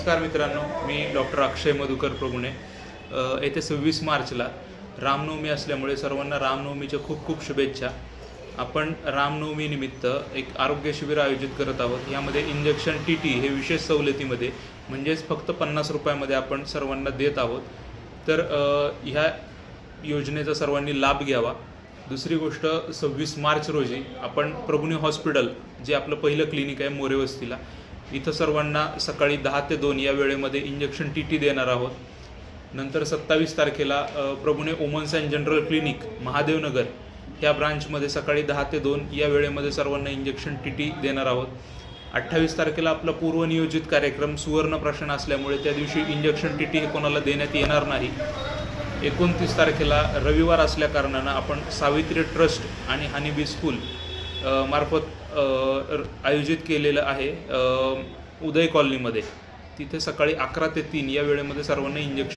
नमस्कार मित्रांनो, मी डॉक्टर अक्षय मधुकर प्रभुणे। येथे 26 मार्चला रामनवमी असल्यामुळे सर्वांना रामनवमीच्या खूप खूप शुभेच्छा। आपण रामनवमी निमित्त एक आरोग्य शिबिर आयोजित करत आहोत। यामध्ये इंजेक्शन टीटी हे विशेष सवलतीमध्ये म्हणजेच फक्त 50 रुपयामध्ये आपण सर्वांना देत आहोत। तर ह्या योजनेचा सर्वांनी लाभ घ्यावा। दुसरी गोष्ट 26 मार्च रोजी आपण प्रभुणे हॉस्पिटल जे आपलं पहिलं क्लिनिक आहे मोरे वस्तीला, इथं सर्वांना सकाळी 10 ते 2 या वेळेमध्ये इंजेक्शन टीटी देणार आहोत। नंतर 27 तारखेला Prabhune women's and general clinic Mahadevnagar ह्या ब्रांचमध्ये सकाळी 10 ते 2 या वेळेमध्ये सर्वांना इंजेक्शन टीटी देणार आहोत। 28 तारखेला आपला पूर्वनियोजित कार्यक्रम सुवर्ण प्राशन असल्यामुळे त्या दिवशी इंजेक्शन टीटी हे कोणाला देण्यात येणार नाही। 29 तारखेला रविवार असल्या कारणानं आपण सावित्री ट्रस्ट आणि हनीबी स्कूल मार्फत आयोजित केलेलं आहे उदय कॉलनीमध्ये। तिथे सकाळी 11 ते 3 या वेळेमध्ये सर्वांना इंजेक्शन